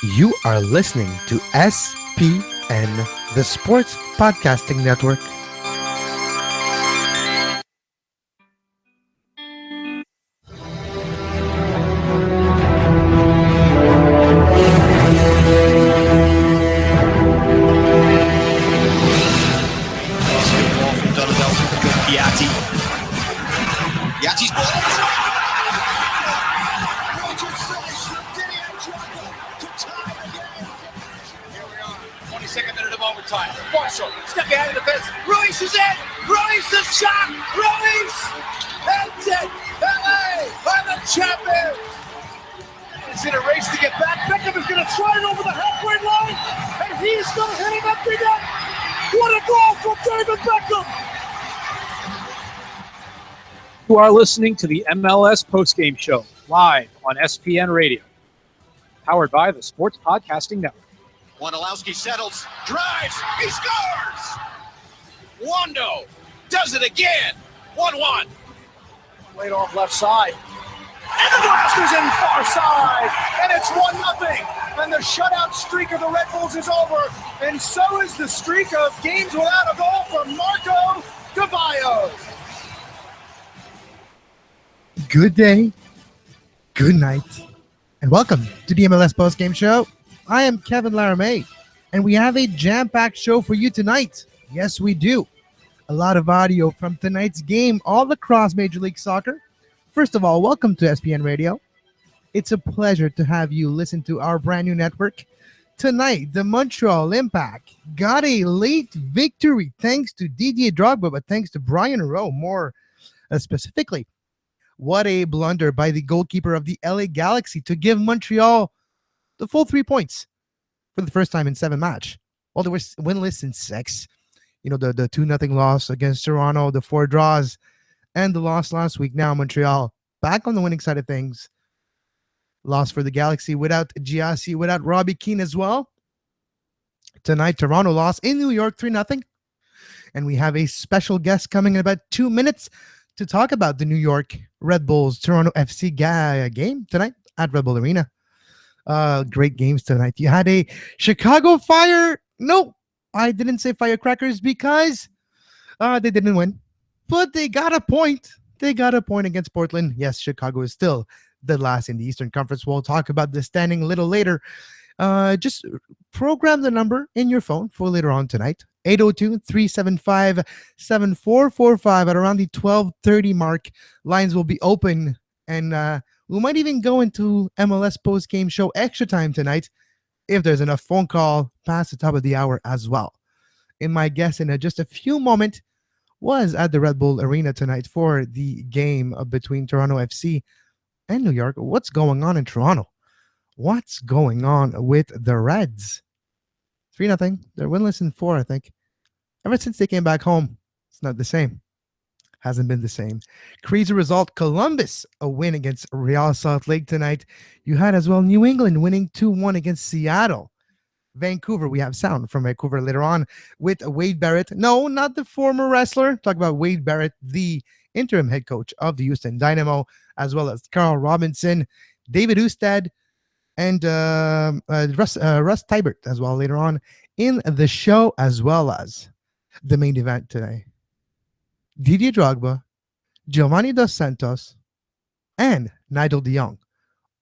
You are listening to SPN, the Sports Podcasting Network. Yachty's ball. Here we are, 22nd minute of overtime. Marshall, step behind the defense. Ruiz is in. Ruiz the shot. Ruiz. That's it. LA are the champions. It's in a race to get back. Beckham is going to try it over the halfway line, and he's going to hit it up the net. What a goal from David Beckham. You are listening to the MLS Postgame Show, live on SPN Radio, powered by the Sports Podcasting Network. Wondolowski settles, drives, he scores! Wando does it again, 1-1. Played off left side, and the blast is in far side, and it's 1-0, and the shutout streak of the Red Bulls is over, and so is the streak of games without a goal from Marco Caballo. Good day, good night, and welcome to the MLS Postgame Show. I am Kevin Laramee, and we have a jam-packed show for you tonight. Yes, we do. A lot of audio from tonight's game all across Major League Soccer. First of all, welcome to SPN Radio. It's a pleasure to have you listen to our brand new network. Tonight, the Montreal Impact got a late victory thanks to Didier Drogba, but thanks to Brian Rowe more specifically. What a blunder by the goalkeeper of the LA Galaxy to give Montreal the full 3 points for the first time in 7 matches. Well, they were winless in 6. You know, the 2-0 loss against Toronto, the 4 draws, and the loss last week. Now Montreal back on the winning side of things. Loss for the Galaxy without Giassi, without Robbie Keane as well. Tonight, Toronto lost in New York 3-0. And we have a special guest coming in about 2 minutes to talk about the New York Red Bulls Toronto FC game tonight at Red Bull Arena. Great games tonight. You had a Chicago Fire. No, I didn't say Firecrackers because they didn't win, but they got a point. They got a point against Portland. Yes, Chicago is still the last in the Eastern Conference. We'll talk about the standing a little later. Just program the number in your phone for later on tonight. 802-375-7445 at around the 12:30 mark. Lines will be open, and we might even go into MLS post-game show extra time tonight if there's enough phone call past the top of the hour as well. And my guest in just a few moments was at the Red Bull Arena tonight for the game between Toronto FC and New York. What's going on in Toronto? What's going on with the Reds? 3-0. They're winless in 4, I think. Ever since they came back home, it's not the same. Hasn't been the same. Crazy result. Columbus, a win against Real Salt Lake tonight. You had as well New England winning 2-1 against Seattle. Vancouver, we have sound from Vancouver later on with Wade Barrett. No, not the former wrestler. Talk about Wade Barrett, the interim head coach of the Houston Dynamo, as well as Carl Robinson, David Oustad, and Russ Tybert as well later on in the show, as well as the main event today. Didier Drogba, Gio Dos Santos, and Nigel De Jong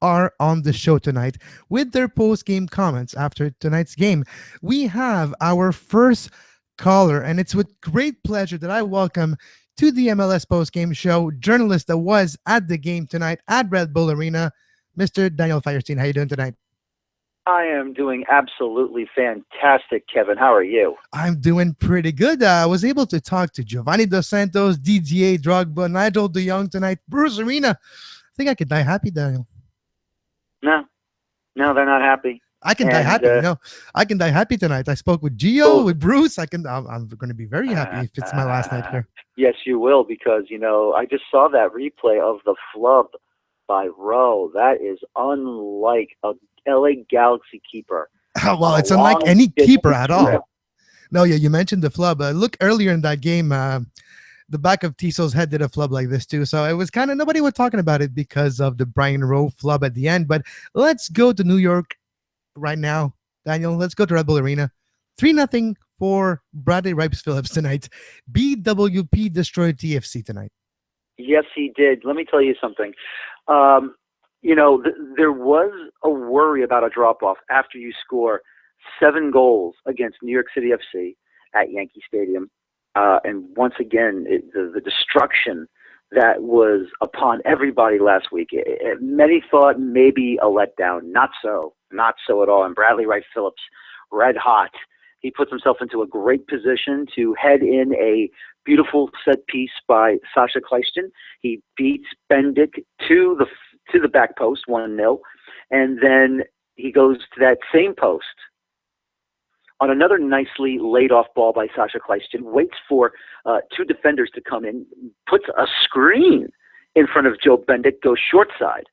are on the show tonight with their post-game comments after tonight's game. We have our first caller, and it's with great pleasure that I welcome to the MLS post-game show journalist that was at the game tonight at Red Bull Arena, Mr. Daniel Feierstein. How are you doing tonight? I am doing absolutely fantastic, Kevin. How are you? I'm doing pretty good. I was able to talk to Gio Dos Santos, Didier Drogba, Nigel De Jong tonight, Bruce Arena. I think I could die happy, Daniel. No, they're not happy. I can die happy. No, I can die happy tonight. I spoke with Gio, with Bruce. I'm going to be very happy if it's my last night here. Yes, you will, because, I just saw that replay of the flub by Rowe. That is unlike a LA Galaxy keeper. Well, it's unlike any keeper at all. No, yeah, you mentioned the flub. Look, earlier in that game, the back of Tisso's head did a flub like this too. So it was kind of, nobody was talking about it because of the Brian Rowe flub at the end. But let's go to New York right now, Daniel, let's go to Red Bull Arena. 3-0 for Bradley Ripes Phillips tonight. BWP destroyed TFC tonight. Yes, he did. Let me tell you something. There was a worry about a drop-off after you score 7 goals against New York City FC at Yankee Stadium. And once again, the destruction that was upon everybody last week. Many thought maybe a letdown. Not so at all. And Bradley Wright Phillips, red hot. He puts himself into a great position to head in a beautiful set piece by Sasha Kleiston. He beats Bendik to the back post, 1-0, and then he goes to that same post on another nicely laid off ball by Sasha Kleiston, waits for 2 defenders to come in, puts a screen in front of Joe Bendik, goes short side,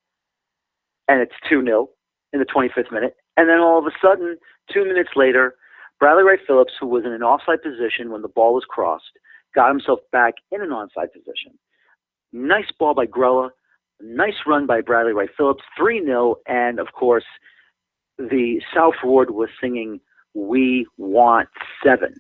and it's 2-0 in the 25th minute. And then all of a sudden, 2 minutes later, Bradley Wright Phillips, who was in an offside position when the ball was crossed, got himself back in an onside position. Nice ball by Grella, nice run by Bradley Wright Phillips, 3-0, and of course, the South Ward was singing, "We want 7."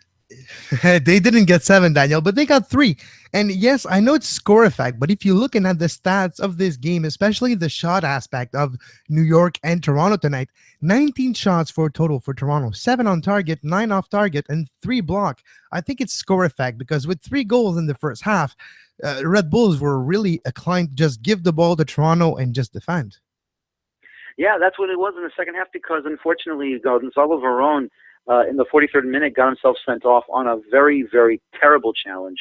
They didn't get 7, Daniel, but they got 3. And yes, I know it's score effect, but if you're looking at the stats of this game, especially the shot aspect of New York and Toronto tonight, 19 shots for total for Toronto, 7 on target, 9 off target, and 3 block. I think it's score effect because with 3 goals in the first half, Red Bulls were really inclined to just give the ball to Toronto and just defend. Yeah, that's what it was in the second half because unfortunately, Gonzalo Verón, in the 43rd minute, got himself sent off on a very, very terrible challenge.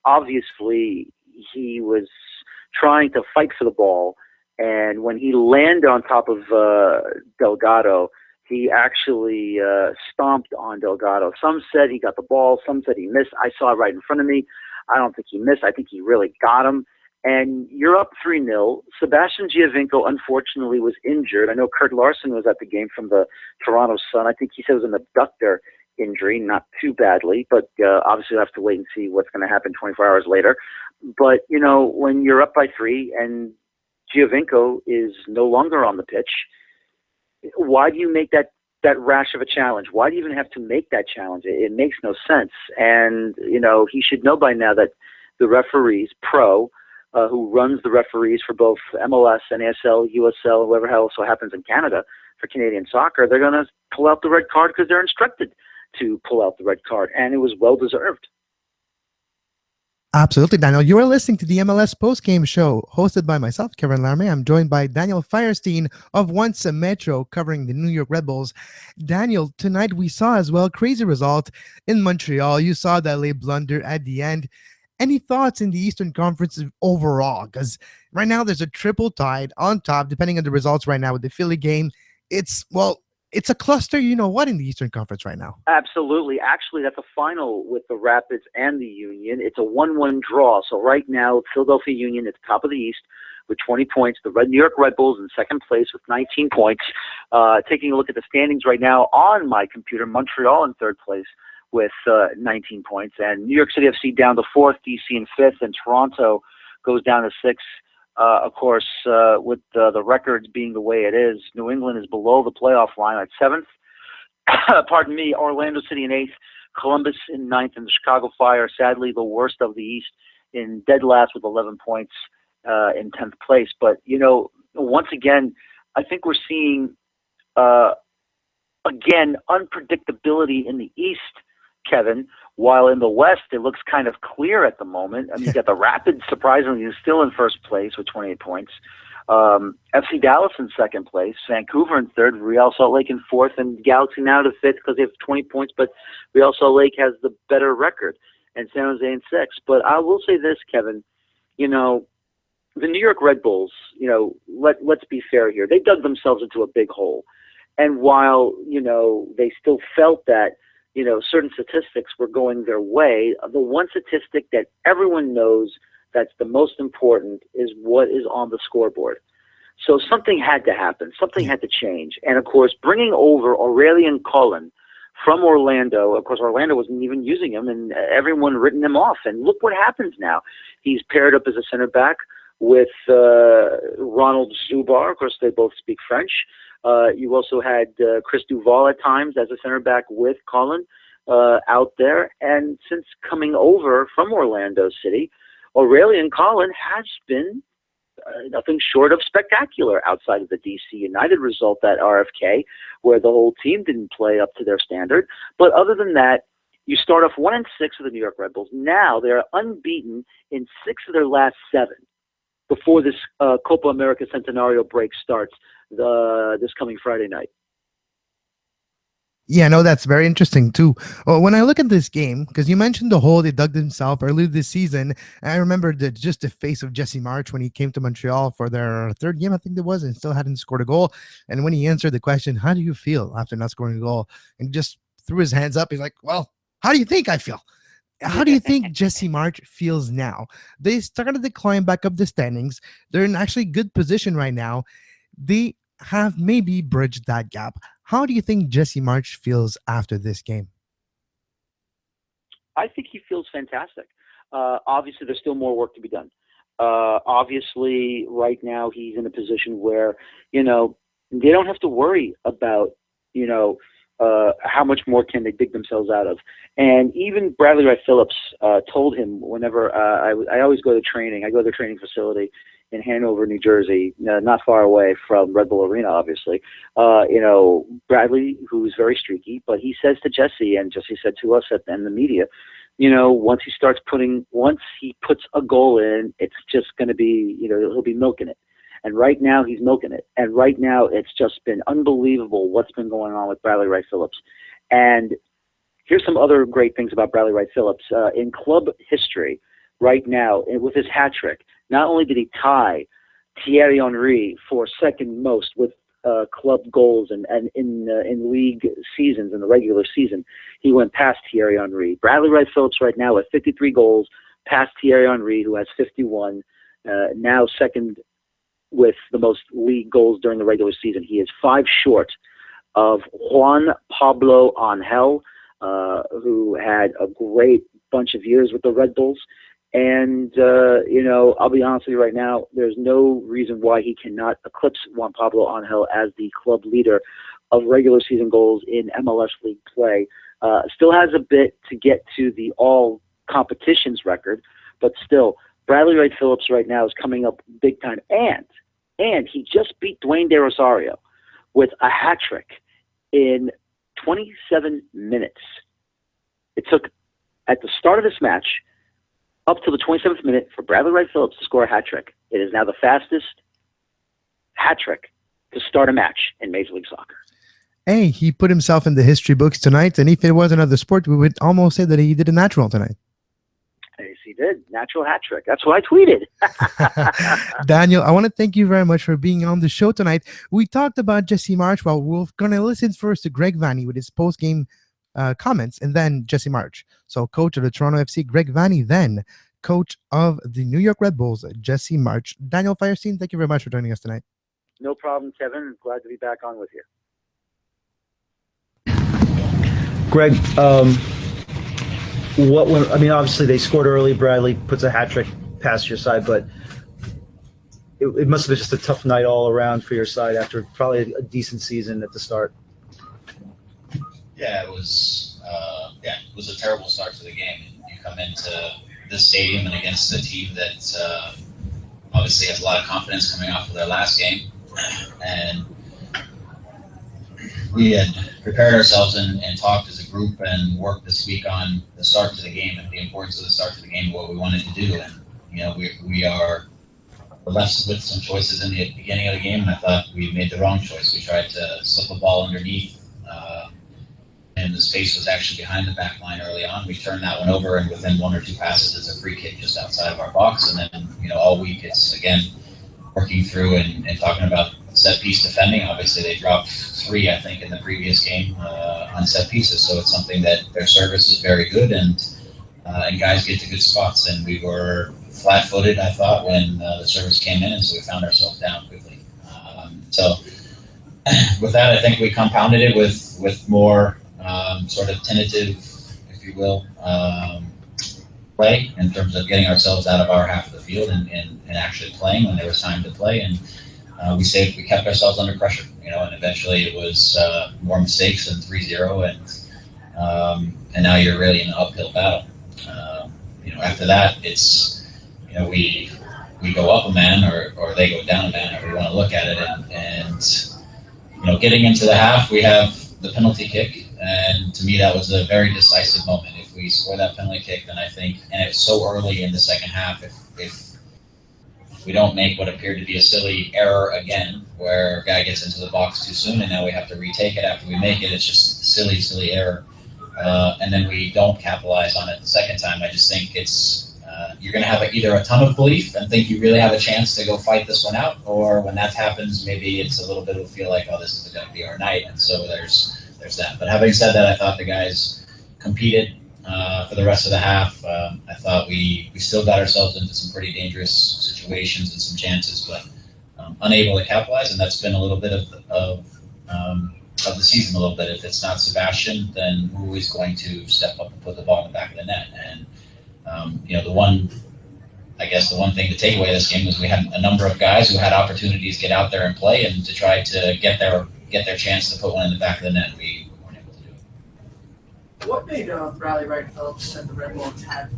Obviously, he was trying to fight for the ball, and when he landed on top of Delgado, he actually stomped on Delgado. Some said he got the ball, some said he missed. I saw it right in front of me. I don't think he missed. I think he really got him. And you're up 3-0. Sebastian Giovinco, unfortunately, was injured. I know Kurt Larson was at the game from the Toronto Sun. I think he said it was an abductor injury, not too badly, but obviously we'll have to wait and see what's going to happen 24 hours later. But, when you're up by 3 and Giovinco is no longer on the pitch, why do you make that rash of a challenge? Why do you even have to make that challenge? It makes no sense. And, he should know by now that the referees, who runs the referees for both MLS, NASL, USL, whoever else happens in Canada for Canadian soccer, they're going to pull out the red card because they're instructed to pull out the red card, and it was well-deserved. Absolutely, Daniel. You are listening to the MLS postgame show hosted by myself, Kevin Laramee. I'm joined by Daniel Firestein of Once a Metro covering the New York Red Bulls. Daniel, tonight we saw as well crazy result in Montreal. You saw that late blunder at the end. Any thoughts in the Eastern Conference overall? Because right now there's a triple tide on top, depending on the results right now with the Philly game. It's a cluster, in the Eastern Conference right now. Absolutely. Actually, that's a final with the Rapids and the Union. It's a 1-1 draw. So right now, Philadelphia Union at the top of the East with 20 points. The New York Red Bulls in second place with 19 points. Taking a look at the standings right now on my computer, Montreal in third place with 19 points, and New York City FC down to 4th, DC in 5th, and Toronto goes down to 6th. Of course, with the records being the way it is, New England is below the playoff line at 7th. Pardon me, Orlando City in 8th, Columbus in 9th, and the Chicago Fire, sadly the worst of the East, in dead last with 11 points in 10th place. But, once again, I think we're seeing, again, unpredictability in the East, Kevin, while in the West it looks kind of clear at the moment. I mean, you got the Rapids, surprisingly, is still in first place with 28 points. FC Dallas in second place, Vancouver in third, Real Salt Lake in fourth, and Galaxy now to fifth because they have 20 points, but Real Salt Lake has the better record, and San Jose in sixth. But I will say this, Kevin, the New York Red Bulls, let's be fair here. They dug themselves into a big hole. And while, they still felt that, certain statistics were going their way, the one statistic that everyone knows that's the most important is what is on the scoreboard. So something had to happen. Something had to change. And, of course, bringing over Aurelian Cullen from Orlando, of course, Orlando wasn't even using him, and everyone written him off. And look what happens now. He's paired up as a center back with Ronald Zubar. Of course, they both speak French. You also had Chris Duval at times as a center back with Colin out there. And since coming over from Orlando City, Aurelian Colin has been nothing short of spectacular outside of the DC United result at RFK, where the whole team didn't play up to their standard. But other than that, you start off 1-6 with the New York Red Bulls. Now they're unbeaten in 6 of their last 7 before this Copa America Centenario break starts this coming Friday night. Yeah, no, that's very interesting too. When I look at this game, because you mentioned the hole they dug themselves earlier this season, and I remember just the face of Jesse Marsch when he came to Montreal for their 3rd game, I think it was, and still hadn't scored a goal. And when he answered the question, "How do you feel after not scoring a goal?" and just threw his hands up, he's like, "Well, how do you think I feel?" How do you think Jesse Marsch feels now? They started to climb back up the standings. They're in actually good position right now. They have maybe bridged that gap. How do you think Jesse Marsch feels after this game? I think he feels fantastic. Obviously, there's still more work to be done. Obviously, right now he's in a position where, they don't have to worry about, how much more can they dig themselves out of. And even Bradley Wright Phillips told him whenever I always go to training. I go to the training facility in Hanover, New Jersey, not far away from Red Bull Arena, obviously. Bradley, who's very streaky, but he says to Jesse, and Jesse said to us and the media, once he puts a goal in, it's just going to be, he'll be milking it. And right now he's milking it. And right now it's just been unbelievable what's been going on with Bradley Wright Phillips. And here's some other great things about Bradley Wright Phillips. In club history right now, with his hat trick, not only did he tie Thierry Henry for second most with club goals and in league seasons, in the regular season, he went past Thierry Henry. Bradley Wright Phillips right now with 53 goals, past Thierry Henry, who has 51, now second with the most league goals during the regular season. He is 5 short of Juan Pablo Angel, who had a great bunch of years with the Red Bulls. And, I'll be honest with you right now, there's no reason why he cannot eclipse Juan Pablo Angel as the club leader of regular season goals in MLS League play. Still has a bit to get to the all competitions record, but still, Bradley Wright Phillips right now is coming up big time. And he just beat Dwayne De Rosario with a hat trick in 27 minutes. It took, at the start of this match, up to the 27th minute for Bradley Wright Phillips to score a hat trick. It is now the fastest hat trick to start a match in Major League Soccer. Hey, he put himself in the history books tonight, and if it was another sport, we would almost say that he did a natural tonight. Yes, he did. Natural hat trick. That's what I tweeted. Daniel, I want to thank you very much for being on the show tonight. We talked about Jesse Marsch. Well, we're going to listen first to Greg Vanney with his post-game comments, and then Jesse Marsch. So coach of the Toronto FC, Greg Vanney, then coach of the New York Red Bulls, Jesse Marsch. Daniel Firestein, thank you very much for joining us tonight. No problem, Kevin. Glad to be back on with you. Greg, obviously they scored early. Bradley puts a hat trick past your side, but it must have been just a tough night all around for your side after probably a decent season at the start. Yeah, it was a terrible start to the game. You come into this stadium and against a team that obviously has a lot of confidence coming off of their last game, and we had prepared ourselves and talked as a group and worked this week on the start to the game and the importance of the start to the game and what we wanted to do. And we're left with some choices in the beginning of the game, and I thought we made the wrong choice. We tried to slip a ball underneath, and the space was actually behind the back line early on. We turned that one over, and within 1 or 2 passes, it's a free kick just outside of our box. And then, all week it's again working through and talking about set piece defending. Obviously, they dropped 3, I think, in the previous game on set pieces. So it's something that their service is very good, and guys get to good spots. And we were flat-footed, I thought, when the service came in, and so we found ourselves down quickly. So with that, I think we compounded it with more sort of tentative, if you will, play in terms of getting ourselves out of our half of the field and actually playing when there was time to play. And we kept ourselves under pressure, and eventually it was more mistakes than 3-0, and now you're really in an uphill battle. After that, it's we go up a man or they go down a man, however you want to look at it, and getting into the half, we have the penalty kick, and to me that was a very decisive moment. If we score that penalty kick, then I think, and it's so early in the second half, if we don't make what appeared to be a silly error again, where a guy gets into the box too soon and now we have to retake it after we make it, it's just a silly error. And then we don't capitalize on it the second time. I just think it's you're going to have either a ton of belief and think you really have a chance to go fight this one out, or when that happens, maybe it's a little bit of a feel like, oh, this is going to be our night. And so there's that. But having said that, I thought the guys competed for the rest of the half. I thought we still got ourselves into some pretty dangerous situations and some chances, but unable to capitalize. And that's been a little bit of the season a little bit. If it's not Sebastian, then who is going to step up and put the ball in the back of the net? And the one thing to take away this game was we had a number of guys who had opportunities to get out there and play and to try to get their chance to put one in the back of the net. We weren't able to do it. What made Bradley Wright Phillips and the Red Wolves have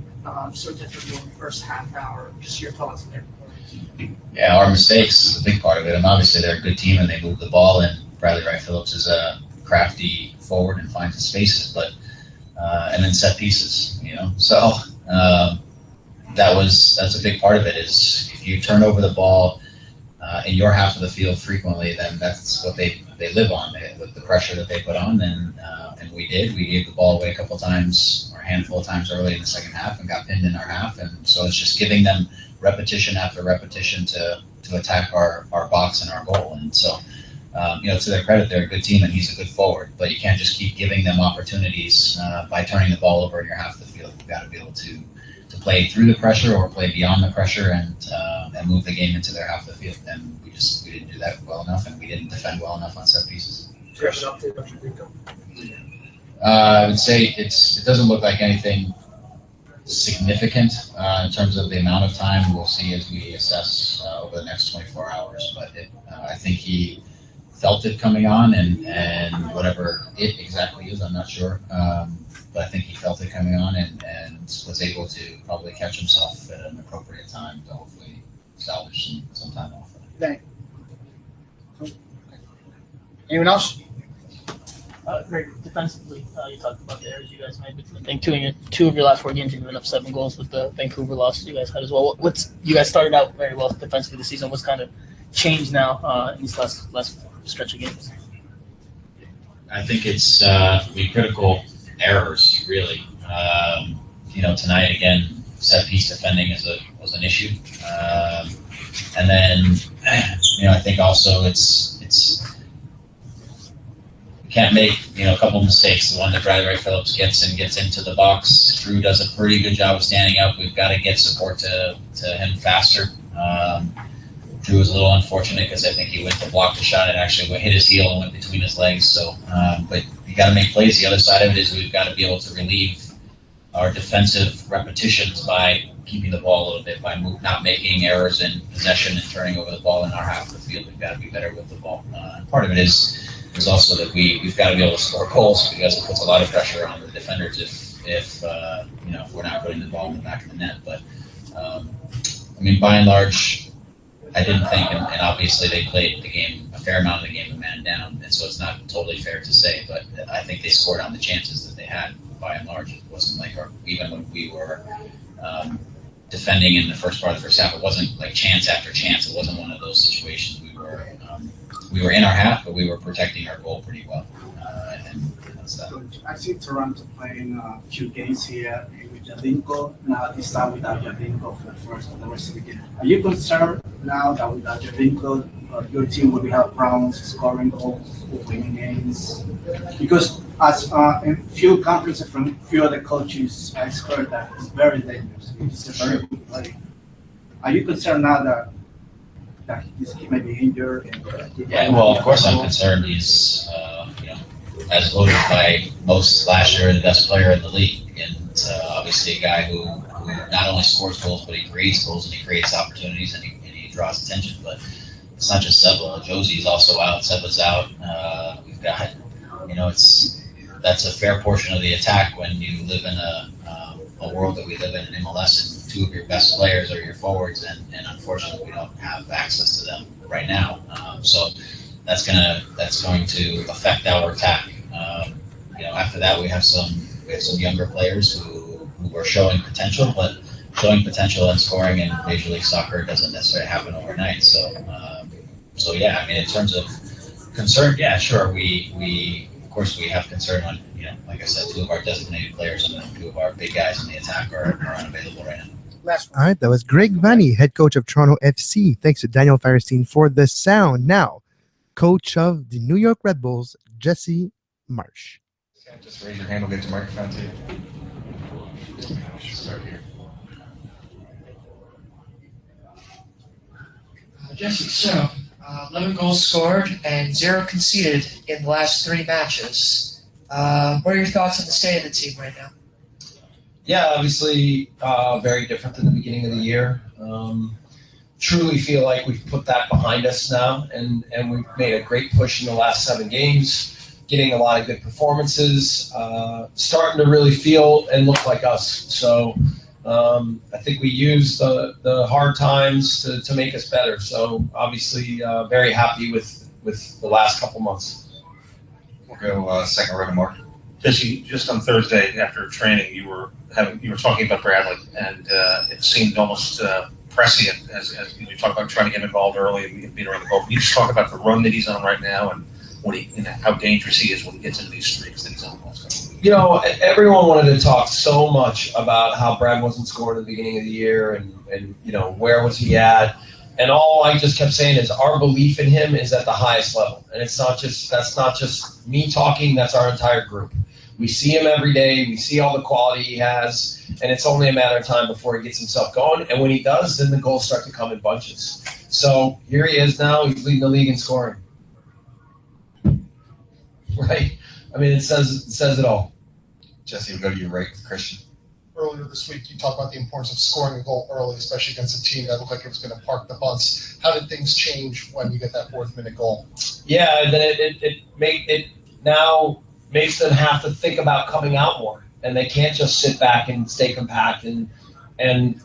so difficult in the first half hour? Just your thoughts on their performance. Yeah, our mistakes is a big part of it. And obviously they're a good team and they move the ball, and Bradley Wright Phillips is a crafty forward and finds the spaces, but and then set pieces, So that's a big part of it. Is if you turn over the ball in your half of the field frequently, then that's what they live on. With the pressure that they put on, and we did. We gave the ball away a couple times, or a handful of times early in the second half, and got pinned in our half. And so it's just giving them repetition after repetition to attack our box and our goal. And so. To their credit, they're a good team and he's a good forward, but you can't just keep giving them opportunities by turning the ball over in your half of the field. You've got to be able to play through the pressure or play beyond the pressure and move the game into their half of the field. And we didn't do that well enough, and we didn't defend well enough on set pieces. I would say it doesn't look like anything significant in terms of the amount of time. We'll see as we assess over the next 24 hours, but I think he felt it coming on, and whatever it exactly is, I'm not sure. But I think he felt it coming on and was able to probably catch himself at an appropriate time to hopefully salvage some time off. Anyone else? Greg, defensively, you talked about the errors you guys made. I think two of your last 4 games, you've given up 7 goals with the Vancouver loss you guys had as well. You guys started out very well defensively this season. What's kind of changed now in these last stretch of games? I think it's critical errors, really. Tonight again, set piece defending was an issue, and then I think also it's you can't make a couple mistakes. The one that Bradley Wright Phillips gets into the box. Drew does a pretty good job of standing up. We've got to get support to him faster. Drew was a little unfortunate because I think he went to block the shot and actually hit his heel and went between his legs. So, but you got to make plays. The other side of it is we've got to be able to relieve our defensive repetitions by keeping the ball a little bit, by not making errors in possession and turning over the ball in our half of the field. We've got to be better with the ball. Part of it is also that we've got to be able to score goals, because it puts a lot of pressure on the defenders if we're not putting the ball in the back of the net. But by and large, I didn't think, and obviously they played a fair amount of the game a man down, and so it's not totally fair to say, but I think they scored on the chances that they had by and large. It wasn't like even when we were defending in the first part of the first half, it wasn't like chance after chance. It wasn't one of those situations. We were in our half, but we were protecting our goal pretty well, and that's that. I see Toronto playing a few games here with Jadinko. Now this time without Jadinko for the rest of the game. Are you concerned now that without Jadinko, your team will have problems scoring goals, winning games? Because as in few conferences from few other coaches, I heard that it's very dangerous. It's a very good play. Are you concerned now that this kid may be injured? Yeah, well, of course I'm concerned. He's, as voted by most last year, the best player in the league, and obviously a guy who not only scores goals, but he creates goals and he creates opportunities and he draws attention. But it's not just Seba. Josie's also out. Seba's out. We've got, that's a fair portion of the attack when you live in a world that we live in MLS, and two of your best players are your forwards, and unfortunately we don't have access to them right now. So that's going to affect our attack. After that we have some younger players who are showing potential, but showing potential and scoring in Major League Soccer doesn't necessarily happen overnight. So yeah, I mean, in terms of concern, yeah, sure, we of course we have concern on, like I said, two of our designated players and then two of our big guys in the attack are unavailable right now. All right, that was Greg Vanney, head coach of Toronto FC. Thanks to Daniel Firestein for the sound. Now, coach of the New York Red Bulls, Jesse Marsch. Just raise your hand, we'll get your microphone to you. Start here. Jesse, so 11 goals scored and 0 conceded in the last 3 matches. What are your thoughts on the state of the team right now? Yeah, obviously very different than the beginning of the year. Truly feel like we've put that behind us now, and we've made a great push in the last 7 games, getting a lot of good performances, starting to really feel and look like us. So I think we used the hard times to make us better. So obviously very happy with the last couple months. We'll go second row to Mark. Jesse, just on Thursday after training, you were talking about Bradley, and it seemed almost prescient as you talk about trying to get him involved early and being around the goal. Can you just talk about the run that he's on right now and how dangerous he is when he gets into these streaks that he's on? Everyone wanted to talk so much about how Brad wasn't scoring at the beginning of the year and where was he at. And all I just kept saying is our belief in him is at the highest level. And that's not just me talking, that's our entire group. We see him every day, we see all the quality he has, and it's only a matter of time before he gets himself going. And when he does, then the goals start to come in bunches. So here he is now, he's leading the league in scoring. Right? I mean, it says it all. Jesse, we'll go to your right, Christian. Earlier this week, you talked about the importance of scoring a goal early, especially against a team that looked like it was going to park the bus. How did things change when you get that 4th-minute goal? Yeah, and then it now makes them have to think about coming out more, and they can't just sit back and stay compact and then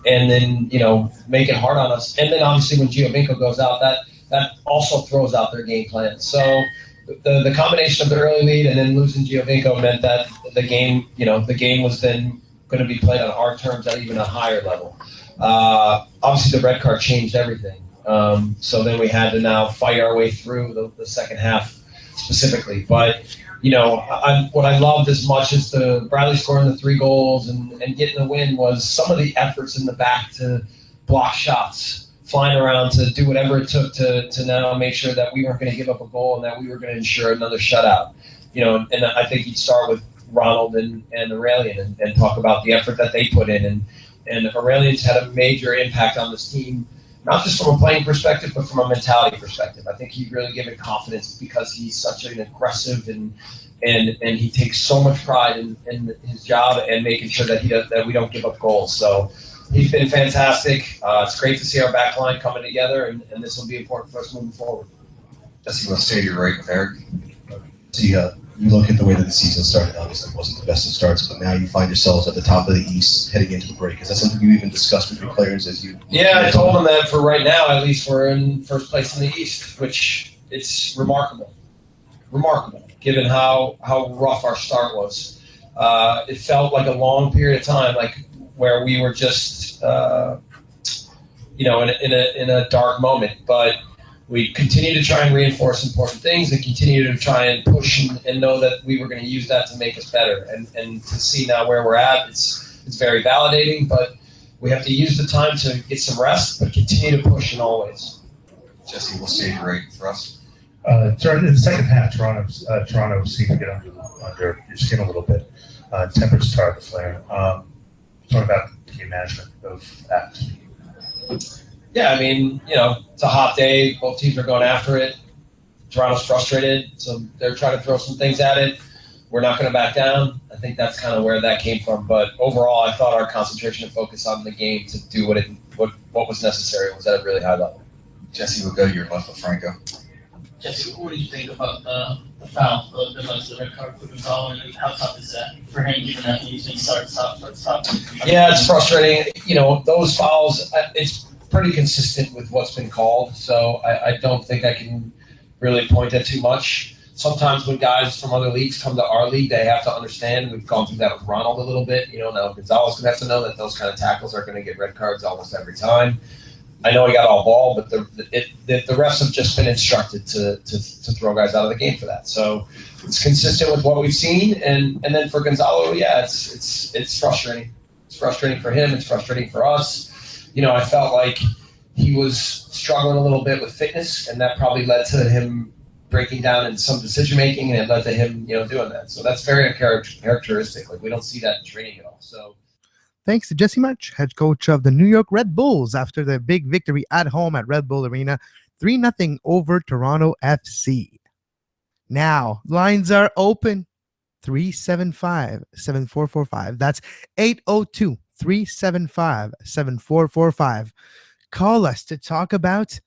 make it hard on us. And then obviously when Gio goes out, that also throws out their game plan. So the combination of the early lead and then losing Gio meant that the game was then going to be played on our terms at even a higher level. Obviously, the red card changed everything. So then we had to now fight our way through the second half specifically. But, what I loved as much as the Bradley scoring the 3 goals and getting the win was some of the efforts in the back to block shots, flying around to do whatever it took to now make sure that we weren't going to give up a goal and that we were going to ensure another shutout. And I think you'd start with Ronald and Aurelian and talk about the effort that they put in. And Aurelian's had a major impact on this team, not just from a playing perspective, but from a mentality perspective. I think he really gave it confidence because he's such an aggressive and he takes so much pride in his job and making sure that we don't give up goals. So he's been fantastic. It's great to see our back line coming together, and this will be important for us moving forward. Jesse, we'll stay to your right with Eric. So you look at the way that the season started, obviously it wasn't the best of starts, but now you find yourselves at the top of the East heading into the break. Is that something you even discussed with your players as you... Yeah, I told them that for right now, at least we're in first place in the East, which it's remarkable. Remarkable, given how rough our start was. It felt like a long period of time, like where we were just, in a dark moment, but we continue to try and reinforce important things and continue to try and push and know that we were going to use that to make us better. And to see now where we're at, it's very validating, but we have to use the time to get some rest, but continue to push in all ways. Jesse, we'll stay right for us. In the second half, Toronto seemed to get under your skin a little bit. Tempers started to flare. Talk about team management of that. Yeah, I mean, it's a hot day. Both teams are going after it. Toronto's frustrated, so they're trying to throw some things at it. We're not going to back down. I think that's kind of where that came from. But overall, I thought our concentration and focus on the game to do what was necessary was at a really high level. Jesse, we'll go to your left with Franco. Jesse, what do you think about the foul, the red card for Gonzalo, and how tough is that for him, given that he's been starts top? Yeah, it's frustrating. Those fouls, it's pretty consistent with what's been called, so I don't think I can really point at too much. Sometimes when guys from other leagues come to our league, they have to understand. We've gone through that with Ronald a little bit. Now Gonzalo's going to have to know that those kind of tackles are going to get red cards almost every time. I know he got all ball, but the refs have just been instructed to throw guys out of the game for that. So it's consistent with what we've seen. And then for Gonzalo, yeah, it's frustrating. It's frustrating for him. It's frustrating for us. I felt like he was struggling a little bit with fitness, and that probably led to him breaking down in some decision making, and it led to him, doing that. So that's very uncharacteristic. Like, we don't see that in training at all. So. Thanks to Jesse Marsch, head coach of the New York Red Bulls, after their big victory at home at Red Bull Arena, 3-0 over Toronto FC. Now, lines are open. 375-7445. That's 802-375-7445. Call us to talk about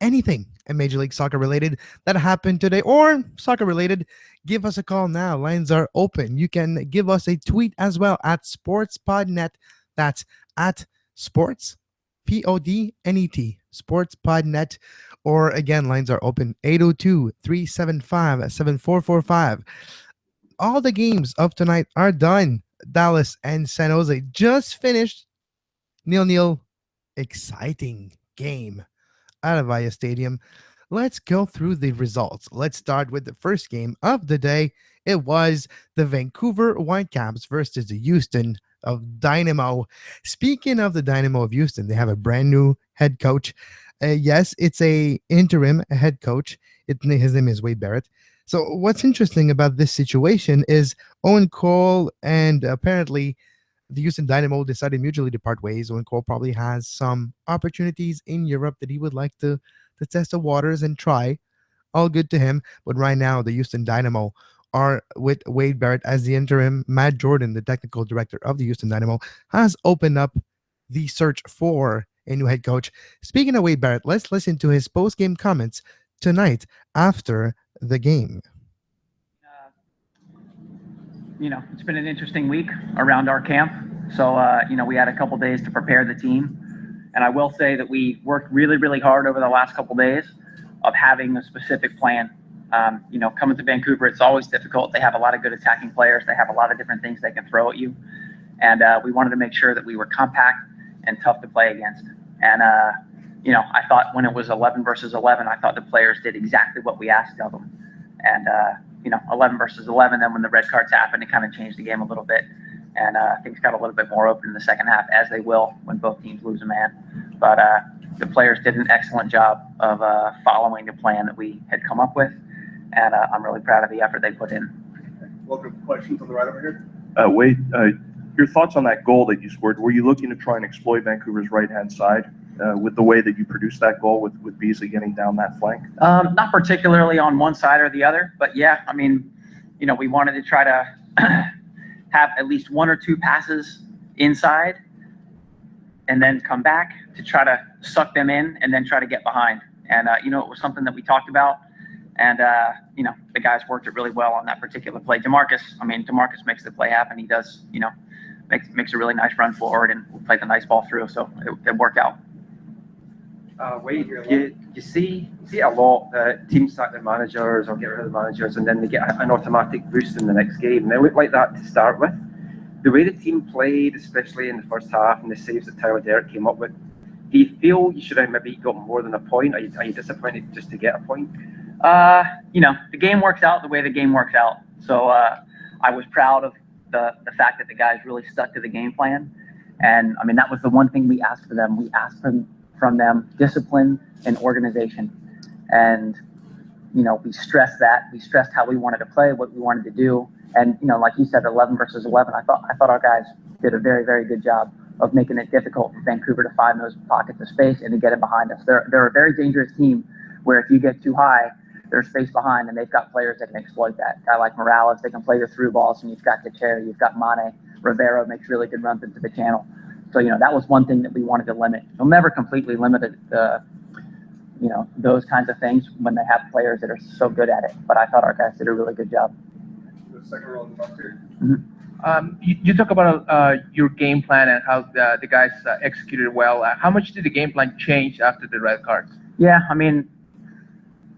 anything Major League Soccer related that happened today, or soccer related. Give us a call now. Lines are open. You can give us a tweet as well at SportsPodNet. That's at Sports PODNET, SportsPodNet. Or again, lines are open, 802-375-7445. All the games of tonight are done. Dallas and San Jose just finished 0-0. Exciting game at Avaya Stadium. Let's go through the results. Let's start with the first game of the day. It was the Vancouver Whitecaps versus the Houston of Dynamo. Speaking of the Dynamo of Houston, they have a brand new head coach. Yes, it's a interim head coach. His name is Wade Barrett. So what's interesting about this situation is Owen Cole and apparently the Houston Dynamo decided mutually to part ways. Owen Cole probably has some opportunities in Europe that he would like to test the waters and try. All good to him. But right now, the Houston Dynamo are with Wade Barrett as the interim. Matt Jordan, the technical director of the Houston Dynamo, has opened up the search for a new head coach. Speaking of Wade Barrett, let's listen to his post-game comments tonight after the game. It's been an interesting week around our camp. So, we had a couple days to prepare the team. And I will say that we worked really, really hard over the last couple days of having a specific plan. Coming to Vancouver, it's always difficult. They have a lot of good attacking players. They have a lot of different things they can throw at you. And we wanted to make sure that we were compact and tough to play against. And, I thought when it was 11 versus 11, I thought the players did exactly what we asked of them. And, 11 versus 11, then when the red cards happened, it kind of changed the game a little bit. And things got a little bit more open in the second half, as they will when both teams lose a man. But the players did an excellent job of following the plan that we had come up with. And I'm really proud of the effort they put in. Welcome. Questions on the right over here. Wade, your thoughts on that goal that you scored? Were you looking to try and exploit Vancouver's right-hand side with the way that you produced that goal with Beasley getting down that flank? Not particularly on one side or the other, but yeah, we wanted to try to have at least one or two passes inside and then come back to try to suck them in and then try to get behind. And, it was something that we talked about. And, the guys worked it really well on that particular play. DeMarcus makes the play happen. He does, makes a really nice run forward and played the nice ball through. So it worked out. Wade, you see a lot that teams sack their managers or get rid of the managers and then they get an automatic boost in the next game. And it looked like that to start with. The way the team played, especially in the first half, and the saves that Tyler Derrick came up with, do you feel you should have maybe got more than a point? Are you disappointed just to get a point? The game works out the way the game works out. So I was proud of the fact that the guys really stuck to the game plan. And, that was the one thing we asked for them. We asked from them discipline and organization. And, we stressed that. We stressed how we wanted to play, what we wanted to do. And, like you said, 11 versus 11, I thought our guys did a very, very good job of making it difficult for Vancouver to find those pockets of space and to get it behind us. They're a very dangerous team where if you get too high, there's space behind, and they've got players that can exploit that. A guy like Morales, they can play the through balls, and you've got Decherry, you've got Mane. Rivero makes really good runs into the channel. So, that was one thing that we wanted to limit. We'll never completely limit the those kinds of things when they have players that are so good at it. But I thought our guys did a really good job. The second row in the back here. You talk about your game plan and how the guys executed well. How much did the game plan change after the red cards? Yeah, I mean,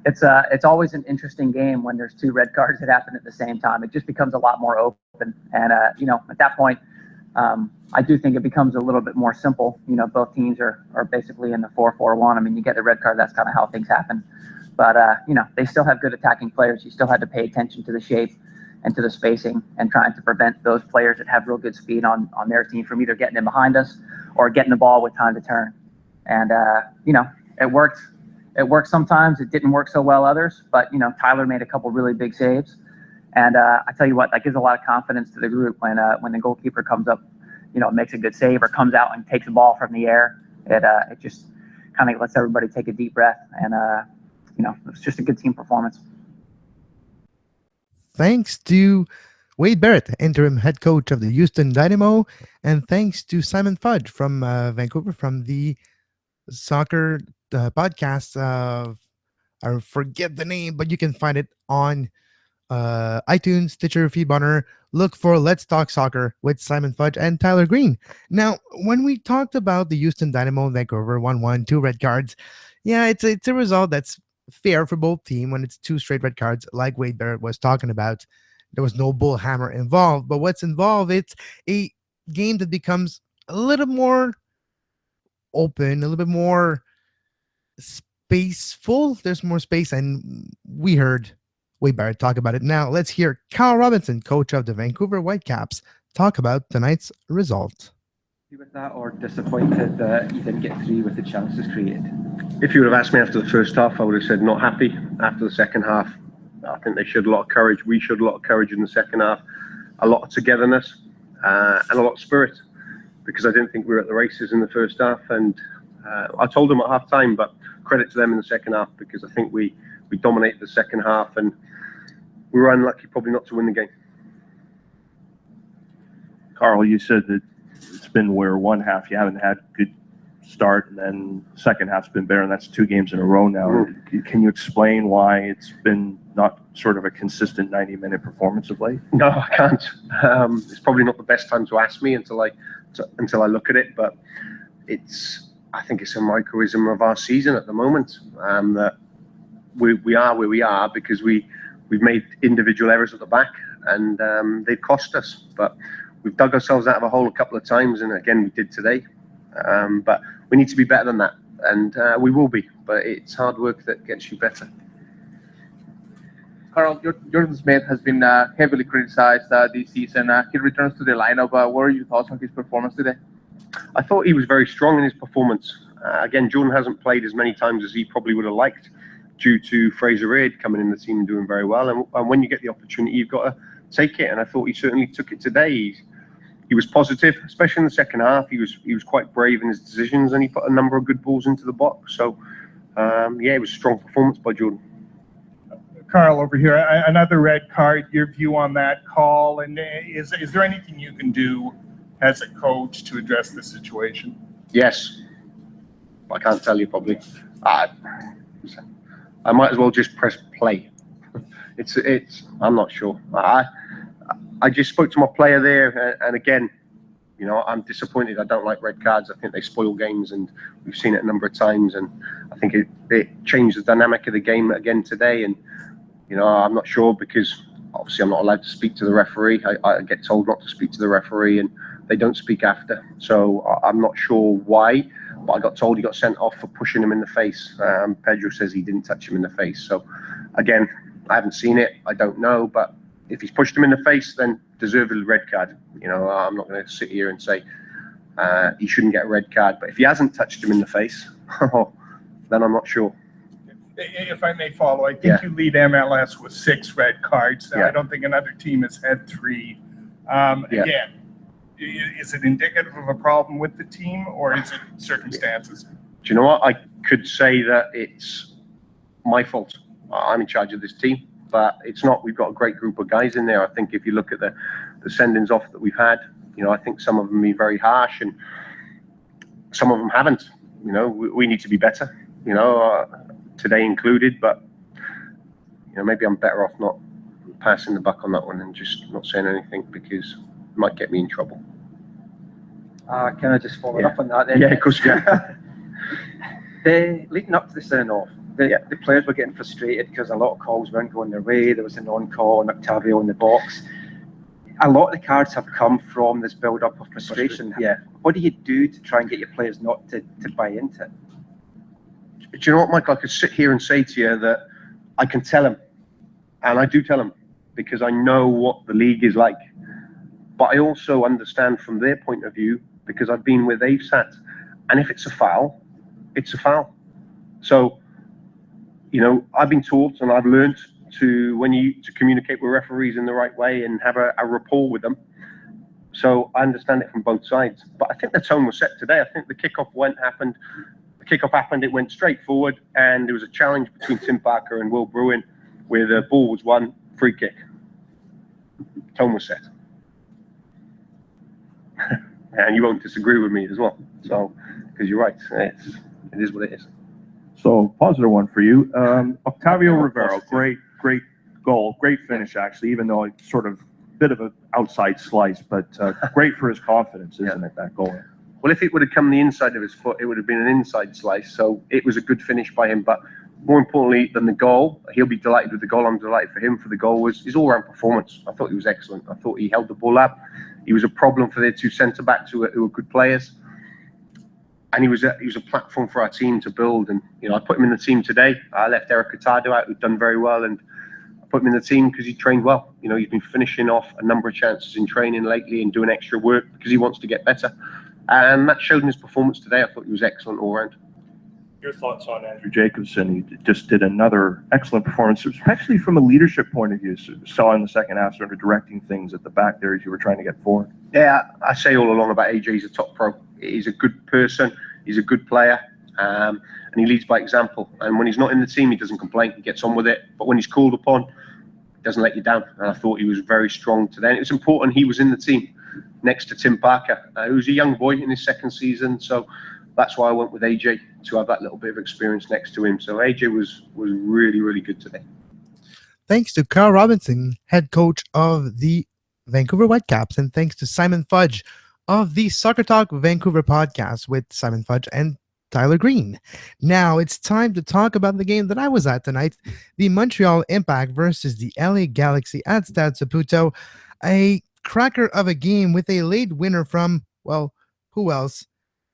it's always an interesting game when there's 2 red cards that happen at the same time. It just becomes a lot more open. And, at that point, I do think it becomes a little bit more simple. Both teams are basically in the 4-4-1. I mean, you get the red card, that's kind of how things happen. But, they still have good attacking players. You still had to pay attention to the shape and to the spacing and trying to prevent those players that have real good speed on their team from either getting in behind us or getting the ball with time to turn. And, it worked. It worked sometimes. It didn't work so well others. But, Tyler made a couple really big saves. And I tell you what, that gives a lot of confidence to the group when the goalkeeper comes up, makes a good save or comes out and takes the ball from the air. It just kind of lets everybody take a deep breath. And, it was just a good team performance. Thanks to Wade Barrett, interim head coach of the Houston Dynamo, and thanks to Simon Fudge from Vancouver from the soccer podcast. I forget the name, but you can find it on iTunes, Stitcher, Feedburner. Look for Let's Talk Soccer with Simon Fudge and Tyler Green. Now, when we talked about the Houston Dynamo and Vancouver 1-1, 2 red cards, yeah, it's a result that's fair for both teams when it's 2 straight red cards, like Wade Barrett was talking about. There was no bull hammer involved, but what's involved, it's a game that becomes a little more open, a little bit more spaceful. There's more space, and we heard Wade Barrett talk about it. Now, let's hear Kyle Robinson, coach of the Vancouver Whitecaps, talk about tonight's result. With that, or disappointed that you didn't get 3 with the chances created? If you would have asked me after the first half, I would have said not happy. After the second half, I think they showed a lot of courage. We showed a lot of courage in the second half, a lot of togetherness, and a lot of spirit, because I didn't think we were at the races in the first half. And I told them at half time, but credit to them in the second half, because I think we dominated the second half, and we were unlucky probably not to win the game. Carl, you said that it's been where one half you haven't had a good start, and then second half's been better, and that's 2 games in a row now. Mm-hmm. Can you explain why it's been not sort of a consistent 90-minute performance of late? No, I can't. It's probably not the best time to ask me until I look at it, but I think it's a microism of our season at the moment, that we are where we are because we've made individual errors at the back, and they've cost us. But we've dug ourselves out of a hole a couple of times, and again we did today. But we need to be better than that, and we will be. But it's hard work that gets you better. Carl, Jordan Smith has been heavily criticized this season. He returns to the lineup. What are your thoughts on his performance today? I thought he was very strong in his performance. Again, Jordan hasn't played as many times as he probably would have liked, due to Fraser Reid coming in the team and doing very well. And when you get the opportunity, you've got to take it. And I thought he certainly took it today. He was positive, especially in the second half. He was quite brave in his decisions, and he put a number of good balls into the box. So, it was a strong performance by Jordan. Carl, over here, another red card. Your view on that call, and is there anything you can do as a coach to address the situation? Yes, I can't tell you probably. I might as well just press play. I'm not sure. I just spoke to my player there, and again, I'm disappointed. I don't like red cards. I think they spoil games, and we've seen it a number of times, and I think it changed the dynamic of the game again today. And I'm not sure, because obviously I'm not allowed to speak to the referee. I get told not to speak to the referee, and they don't speak after. So I'm not sure why, but I got told he got sent off for pushing him in the face. Pedro says he didn't touch him in the face. So again, I haven't seen it. I don't know, but if he's pushed him in the face, then deservedly red card. I'm not going to sit here and say he shouldn't get a red card. But if he hasn't touched him in the face, then I'm not sure. If I may follow, I think you lead MLS with 6 red cards. I don't think another team has had 3. Again, is it indicative of a problem with the team, or is it circumstances? Do you know what? I could say that it's my fault. I'm in charge of this team, but it's not. We've got a great group of guys in there. I think if you look at the sendings off that we've had, I think some of them are very harsh, and some of them haven't. We need to be better. you know, today included. But you know, maybe I'm better off not passing the buck on that one and just not saying anything because it might get me in trouble. Can I just follow up on that then? Yeah, of course you can. Leading up to the send-off, the players were getting frustrated because a lot of calls weren't going their way. There was a non-call on Octavio in the box. A lot of the cards have come from this build-up of frustration. Yeah. What do you do to try and get your players not to buy into it? Do you know what, Michael? I could sit here and say to you that I can tell them, and I do tell them because I know what the league is like. But I also understand from their point of view because I've been where they've sat. And if it's a foul, it's a foul. So, you know, I've been taught and I've learned to communicate with referees in the right way and have a rapport with them. So I understand it from both sides. But I think the tone was set today. I think the kickoff happened, it went straight forward, and there was a challenge between Tim Parker and Will Bruin where the ball was won, free kick. Tone was set. And you won't disagree with me as well. So, because you're right, it is what it is. So, positive one for you. Octavio Rivero, great goal, great finish actually, even though it's sort of a bit of an outside slice, but great for his confidence, isn't it, that goal? Well, if it would have come the inside of his foot, it would have been an inside slice. So it was a good finish by him. But more importantly than the goal, he'll be delighted with the goal. I'm delighted for him for the goal. Was his all-round performance. I thought he was excellent. I thought he held the ball up. He was a problem for their two centre-backs who were good players. And he was a platform for our team to build. And, you know, I put him in the team today. I left Eric Hurtado out, who'd done very well. And I put him in the team because he trained well. You know, he's been finishing off a number of chances in training lately and doing extra work because he wants to get better. And that showed in his performance today. I thought he was excellent all round. Your thoughts on Andrew Jacobson? He just did another excellent performance, especially from a leadership point of view. Saw in the second half sort of directing things at the back there as you were trying to get forward. Yeah, I say all along about AJ, he's a top pro. He's a good person. He's a good player. And he leads by example. And when he's not in the team, he doesn't complain. He gets on with it. But when he's called upon, he doesn't let you down. And I thought he was very strong today. And it was important he was in the team next to Tim Parker, who's a young boy in his second season. So that's why I went with AJ, to have that little bit of experience next to him. So AJ was really, really good today. Thanks to Carl Robinson, head coach of the Vancouver Whitecaps, and thanks to Simon Fudge of the Soccer Talk Vancouver podcast with Simon Fudge and Tyler Green. Now it's time to talk about the game that I was at tonight, the Montreal Impact versus the LA Galaxy at Stade Saputo. A cracker of a game with a late winner from, well, who else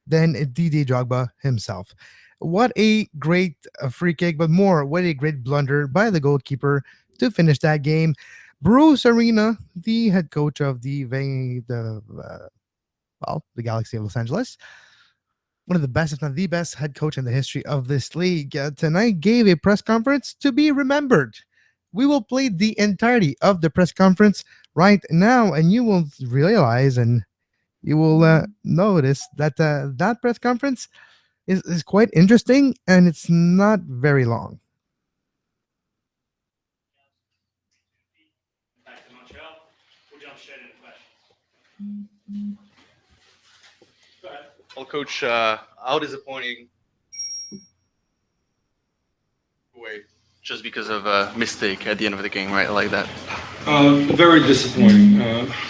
than Didier Drogba himself. What a great free kick, but more, what a great blunder by the goalkeeper to finish that game. Bruce Arena, the head coach of the Galaxy of Los Angeles, one of the best, if not the best, head coach in the history of this league, tonight gave a press conference to be remembered. We will play the entirety of the press conference right now, and you will realize and you will notice that that press conference is quite interesting, and it's not very long. Well, Coach, how disappointing. Wait, just because of a mistake at the end of the game, right? Like that. Very disappointing.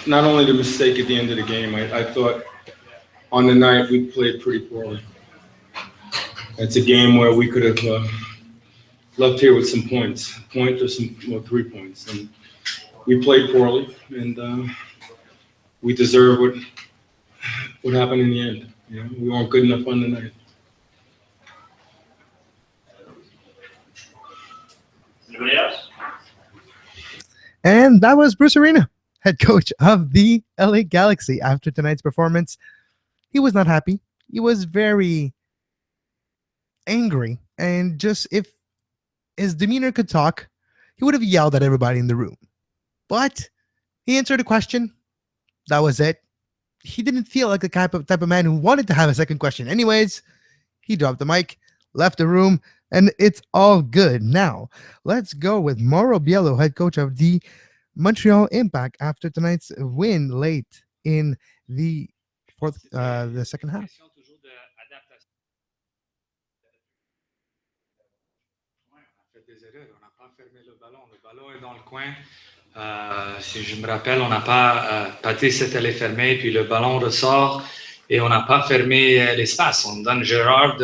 Not only the mistake at the end of the game, I thought on the night we played pretty poorly. It's a game where we could have left here with some points, 3 points, and we played poorly, and we deserve what happened in the end. You know, we weren't good enough on the night. Anybody else? And that was Bruce Arena, head coach of the LA Galaxy, after tonight's performance. He was not happy. He was very angry, and just if his demeanor could talk, he would have yelled at everybody in the room. But he answered a question. That was it. He didn't feel like the type of man who wanted to have a second question. Anyways, he dropped the mic, left the room, and it's all good. Now, let's go with Mauro Biello, head coach of the Montreal Impact, after tonight's win late in the second half. fait des erreurs. On n'a pas fermé le ballon. Le ballon est dans le coin. Si je me rappelle, on n'a pas Patrice est allé fermer, puis le ballon ressort et on n'a pas fermé l'espace. On donne Gérard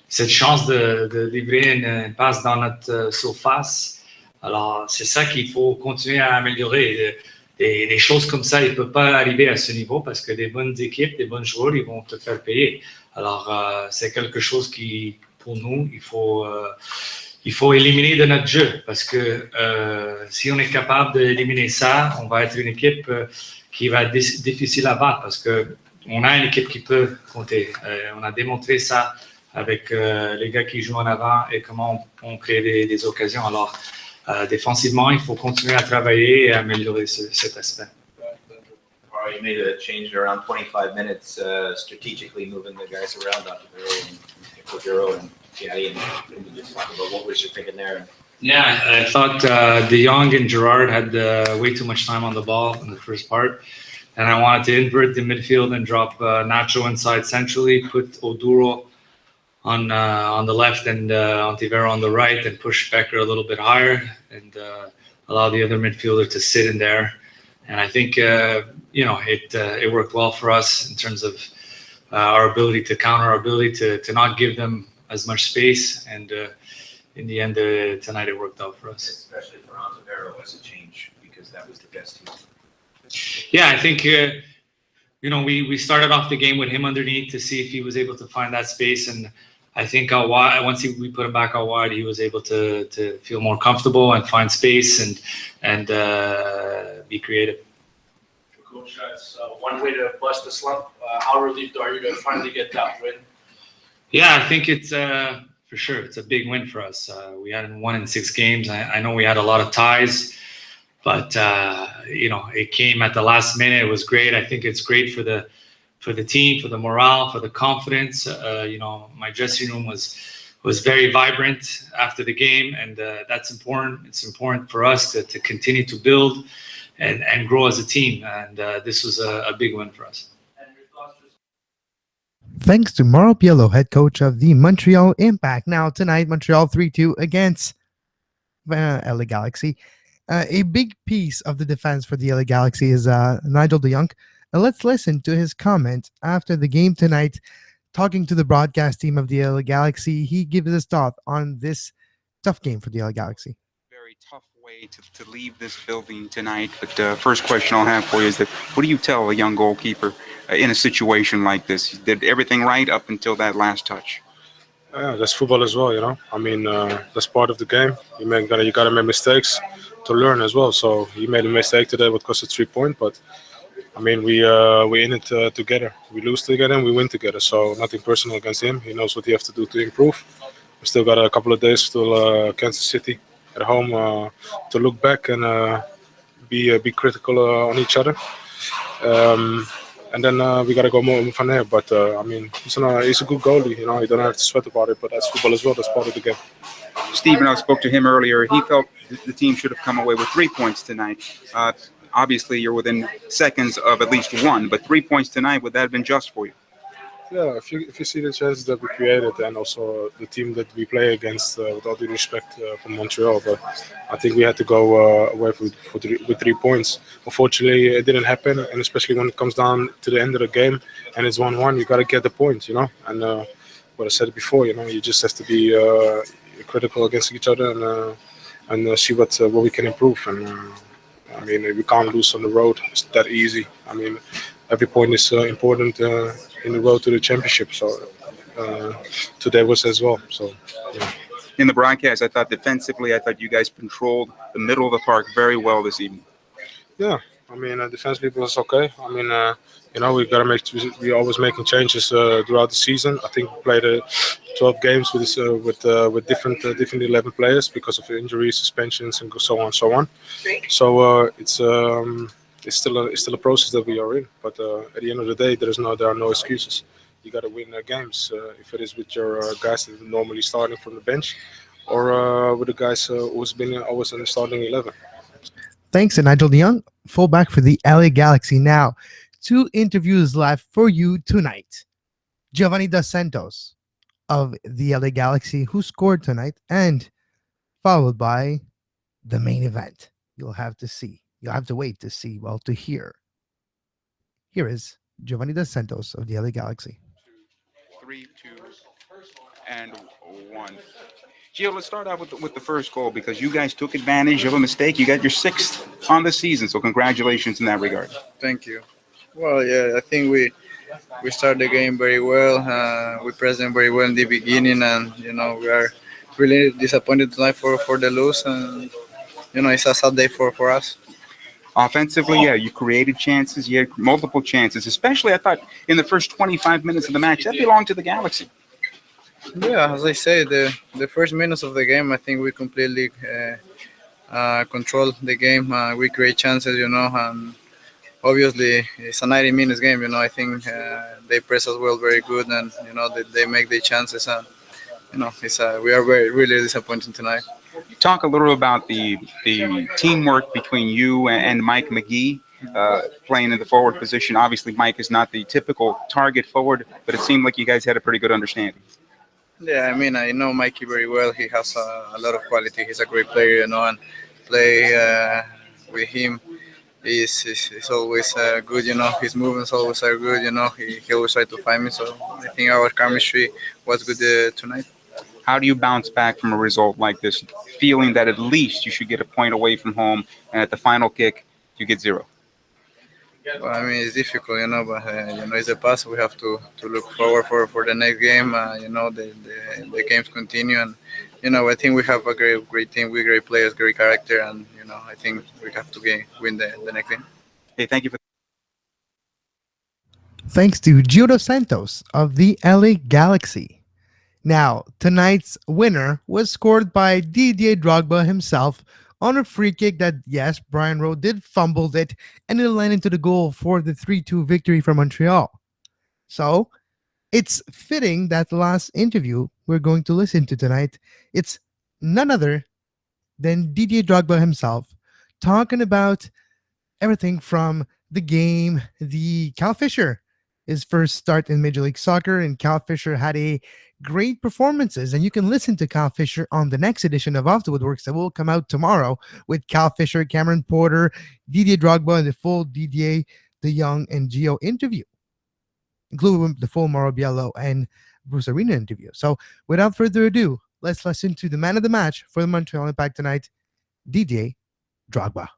cette chance de livrer une passe dans notre surface. Alors, c'est ça qu'il faut continuer à améliorer. Des choses comme ça, il ne peut pas arriver à ce niveau parce que des bonnes équipes, des bons joueurs, ils vont te faire payer. Alors, c'est quelque chose qui, pour nous, il faut éliminer de notre jeu parce que si on est capable d'éliminer ça, on va être une équipe qui va être difficile à battre parce qu'on a une équipe qui peut compter. On a démontré ça avec les gars qui jouent en avant et comment on crée des occasions. Alors, défensivement, il faut continuer à travailler et à améliorer cet aspect. You made a change around 25 minutes, strategically moving the guys around onto Cordero and Vanney, and you just talk about what was you thinking there? Yeah, I thought De Jong and Gerrard had way too much time on the ball in the first part, and I wanted to invert the midfield and drop Nacho inside centrally, put Oduro on the left and Ontivero on the right, and push Becker a little bit higher and allow the other midfielder to sit in there. And I think it worked well for us in terms of our ability to counter, our ability to not give them as much space. And in the end, tonight it worked out for us. Especially for Ontivero as a change because that was the best team. Yeah, I think we started off the game with him underneath to see if he was able to find that space, and I think once we put him back out wide, he was able to feel more comfortable and find space and be creative. Coach, that's one way to bust the slump. How relieved are you to finally get that win? Yeah, I think it's for sure. It's a big win for us. We hadn't won in 6 games. I know we had a lot of ties, but it came at the last minute. It was great. I think it's great for the team, for the morale, for the confidence. My dressing room was very vibrant after the game, and that's important. It's important for us to continue to build and grow as a team, and this was a big win for us. Thanks to Mauro Biello, head coach of the Montreal Impact. Now tonight, Montreal 3-2 against LA Galaxy. A big piece of the defense for the LA Galaxy is Nigel De Jong. Let's listen to his comment after the game tonight, talking to the broadcast team of the LA Galaxy. He gives his thought on this tough game for the LA Galaxy. Very tough way to leave this building tonight. But first question I'll have for you is that what do you tell a young goalkeeper in a situation like this? You did everything right up until that last touch. Yeah, that's football as well, I mean, that's part of the game. You gotta make mistakes to learn as well. So he made a mistake today, what cost us 3 points, but I mean, we're in it together. We lose together and we win together. So nothing personal against him. He knows what he has to do to improve. We still got a couple of days till Kansas City at home to look back and be critical on each other. And then we got to go more from there. But, I mean, he's a good goalie. You don't have to sweat about it. But that's football as well. That's part of the game. Stephen, I spoke to him earlier. He felt the team should have come away with 3 points tonight. Obviously, you're within seconds of at least 1, but 3 points tonight, would that have been just for you? Yeah, if you see the chances that we created and also the team that we play against, with all due respect from Montreal, but I think we had to go away with 3 points. Unfortunately, it didn't happen, and especially when it comes down to the end of the game and it's 1-1, you got to get the point, And what I said before, you just have to be critical against each other and see what we can improve. And I mean, we can't lose on the road. It's that easy. I mean, every point is important in the road to the championship. So today was as well. So yeah. In the broadcast, I thought defensively, you guys controlled the middle of the park very well this evening. Yeah, I mean, defensively was okay. I mean, we're always making changes throughout the season. I think we played 12 games with different 11 players because of injuries, suspensions, and so on. So it's still a process that we are in. But at the end of the day, there are no excuses. You got to win games, if it is with your guys that are normally starting from the bench, or with the guys who's been always in the starting 11. Thanks to Nigel De Jong, fullback for the LA Galaxy. Now, 2 interviews left for you tonight. Gio Dos Santos of the LA Galaxy, who scored tonight, and followed by the main event. You'll have to see. You'll have to wait to see, well, to hear. Here is Gio Dos Santos of the LA Galaxy. 3, 2, and 1. Gio, let's start out with the first goal because you guys took advantage of a mistake. You got your 6th on the season, so congratulations in that regard. Thank you. Well, yeah, I think we started the game very well. We pressed them very well in the beginning, and we are really disappointed tonight for the lose. And it's a sad day for us. Offensively, yeah, you created chances. You had multiple chances, especially I thought in the first 25 minutes of the match. That belonged to the Galaxy. Yeah, as I say, the first minutes of the game, I think we completely controlled the game. We create chances, and obviously it's a 90 minutes game. I think they press us well, very good, and they make the chances. And we are really disappointed tonight. Talk a little about the teamwork between you and Mike McGee playing in the forward position. Obviously, Mike is not the typical target forward, but it seemed like you guys had a pretty good understanding. Yeah, I know Mikey very well. He has a lot of quality. He's a great player, and play with him is always good. His movements always are good. He always tries to find me. So I think our chemistry was good tonight. How do you bounce back from a result like this, feeling that at least you should get a point away from home, and at the final kick, you get 0? Well, it's difficult, but it's the past. We have to look forward for the next game. The games continue, and I think we have a great team, with great players, great character, and I think we have to win the next game. Hey, thank you for. Thanks to Gio Dos Santos of the LA Galaxy. Now, tonight's winner was scored by Didier Drogba himself on a free kick that, yes, Brian Rowe did fumble it, and it landed into the goal for the 3-2 victory for Montreal. So, it's fitting that the last interview we're going to listen to tonight, it's none other than Didier Drogba himself talking about everything from the game, the Cal Fisher, his first start in Major League Soccer, and Cal Fisher had a great performances, and you can listen to Cal Fisher on the next edition of Off the Woodworks that will come out tomorrow with Cal Fisher, Cameron Porter, Didier Drogba, and the full Didier De Jong and Gio interview, including the full Mauro Biello and Bruce Arena interview. So without further ado, let's listen to the man of the match for the Montreal Impact tonight, Didier Drogba.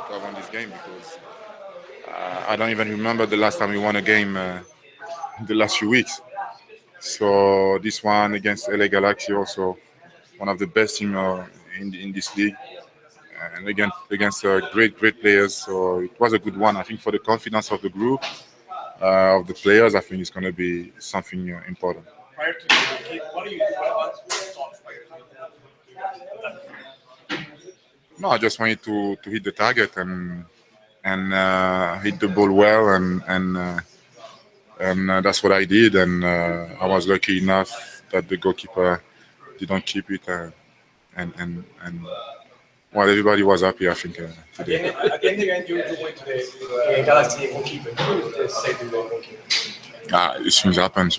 To have won this game because I don't even remember the last time we won a game the last few weeks. So this one against LA Galaxy, also one of the best teams in this league, and against great players. So it was a good one. I think for the confidence of the group, of the players, I think it's going to be something important. Prior to the game, what are your thoughts? No, I just wanted to hit the target and hit the ball well, and that's what I did. And I was lucky enough that the goalkeeper didn't keep it, and well, everybody was happy, I think, today. At the end of the game, you went to the Galaxy goalkeeper. What did you say to the goalkeeper? These things happen,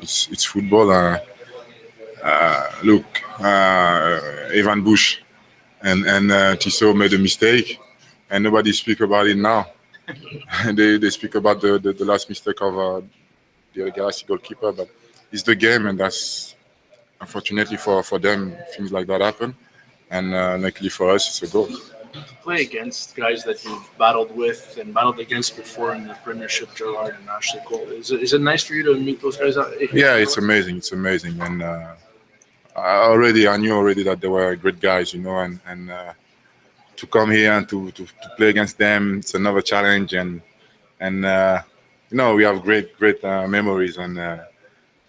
It's football. Look, Evan Bush and Tissot made a mistake, and nobody speak about it now. they speak about the last mistake of the Galaxy goalkeeper, but it's the game, and that's unfortunately for them, things like that happen, and luckily for us, it's a goal. To play against guys that you've battled with and battled against before in the Premiership, Gerard and Ashley Cole, is it nice for you to meet those guys? Yeah, it's amazing, and I knew already that they were great guys, and to come here and to play against them, it's another challenge, and we have great memories, and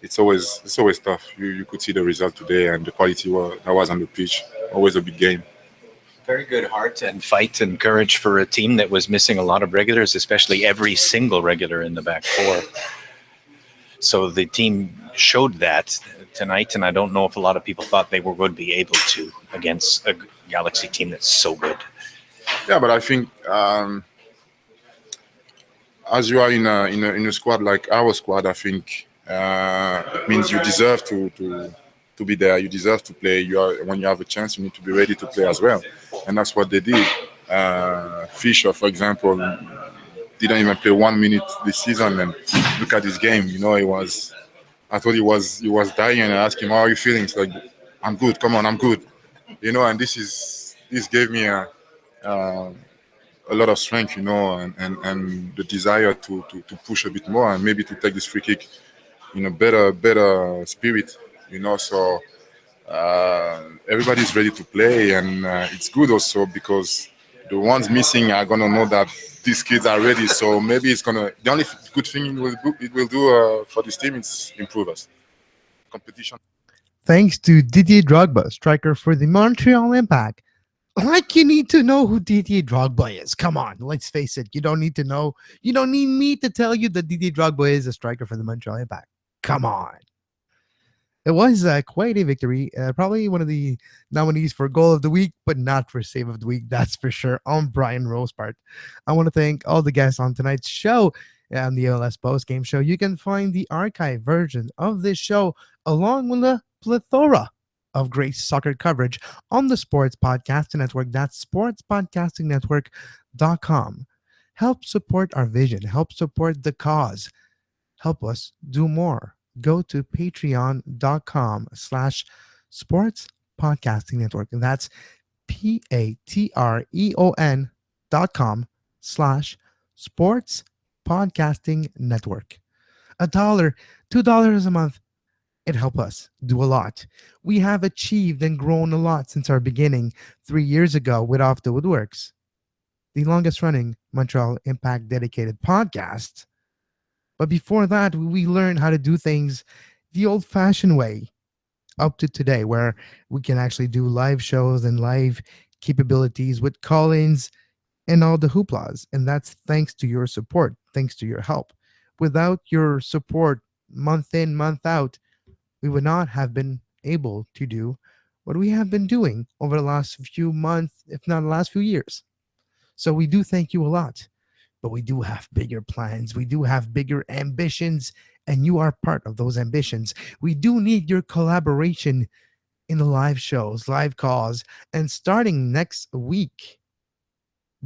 it's always tough. You could see the result today and the quality that was on the pitch. Always a big game. Very good heart and fight and courage for a team that was missing a lot of regulars, especially every single regular in the back four. So the team showed that tonight, and I don't know if a lot of people thought they were going to be able to against a Galaxy team that's so good. Yeah, but I think as you are in a squad like our squad, I think means you deserve to be there. You deserve to play. When you have a chance, you need to be ready to play as well, and that's what they did. Fisher, for example, didn't even play 1 minute this season, and look at this game. I thought he was dying, and I asked him, "How are you feeling?" He's like, "I'm good. Come on, I'm good." And this gave me a lot of strength, and the desire to push a bit more and maybe to take this free kick in a better spirit, So everybody's ready to play, and it's good also because the ones missing are gonna know that these kids are ready. So maybe the only good thing it will do for this team is improve us. Competition. Thanks to Didier Drogba, striker for the Montreal Impact. Like, you need to know who Didier Drogba is. Come on, let's face it. You don't need to know. You don't need me to tell you that Didier Drogba is a striker for the Montreal Impact. Come on. It was quite a victory. Probably one of the nominees for Goal of the Week, but not for Save of the Week. That's for sure on Brian Rowe's part. I want to thank all the guests on tonight's show on the MLS Post Game Show. You can find the archive version of this show along with a plethora of great soccer coverage on the Sports Podcasting Network. That's sportspodcastingnetwork.com. Help support our vision. Help support the cause. Help us do more. Go to patreon.com/sports podcasting network. And that's patreon.com/sports podcasting network. $1, $2 a month. It helps us do a lot. We have achieved and grown a lot since our beginning 3 years ago with Off the Woodworkx, the longest running Montreal Impact dedicated podcast. But before that, we learned how to do things the old-fashioned way up to today, where we can actually do live shows and live capabilities with call-ins and all the hooplas. And that's thanks to your support, thanks to your help. Without your support, month in, month out, we would not have been able to do what we have been doing over the last few months, if not the last few years. So we do thank you a lot. But we do have bigger plans. We do have bigger ambitions, and you are part of those ambitions. We do need your collaboration in the live shows, live calls, and starting next week,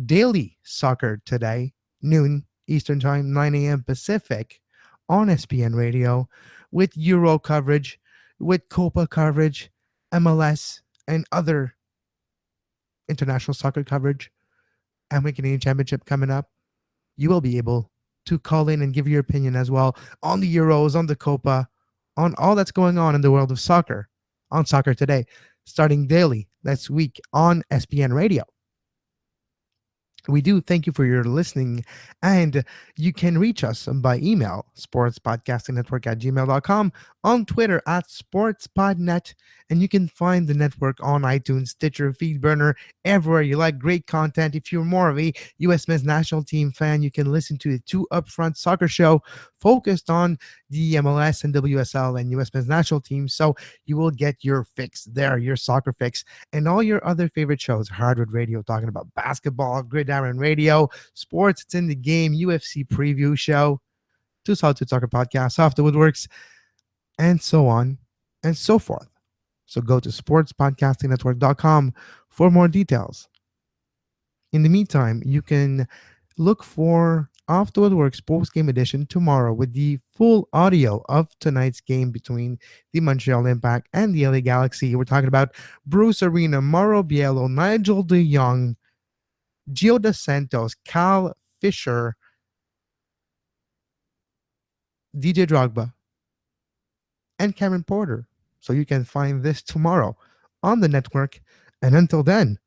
daily soccer today, noon Eastern Time, 9 a.m. Pacific, on SPN Radio, with Euro coverage, with Copa coverage, MLS, and other international soccer coverage, and with Canadian Championship coming up. You will be able to call in and give your opinion as well on the Euros, on the Copa, on all that's going on in the world of soccer, on Soccer Today, starting daily next week on SPN Radio. We do thank you for your listening, and you can reach us by email, sportspodcastingnetwork@gmail.com, on Twitter @sportspodnet, and you can find the network on iTunes, Stitcher, Feedburner, everywhere you like great content. If you're more of a U.S. men's national team fan, you can listen to the Two Upfront Soccer Show focused on the MLS and WSL and U.S. men's national team, so you will get your fix there, your soccer fix, and all your other favorite shows. Hardwood Radio talking about basketball, Gridiron Radio, sports, it's in the game, UFC preview show, Two Solitude Soccer Podcasts, Off the Woodworkx, and so on and so forth. So go to sportspodcastingnetwork.com for more details. In the meantime, you can look for Off the Woodworkx post-game edition tomorrow with the full audio of tonight's game between the Montreal Impact and the LA Galaxy. We're talking about Bruce Arena, Mauro, Biello, Nigel De Jong, Gio Dos Santos, Cal Fisher, Didier Drogba, and Cameron Porter. So you can find this tomorrow on the network. And until then,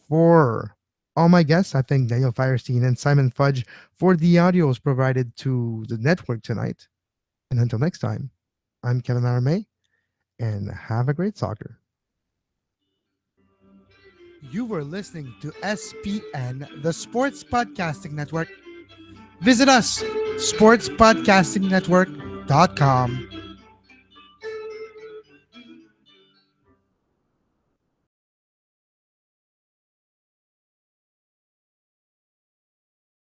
for all my guests, I thank Daniel Firestein and Simon Fudge for the audios provided to the network tonight. And until next time, I'm Kevin Laramee, and have a great soccer. You were listening to SPN, the Sports Podcasting Network. Visit us, sportspodcastingnetwork.com.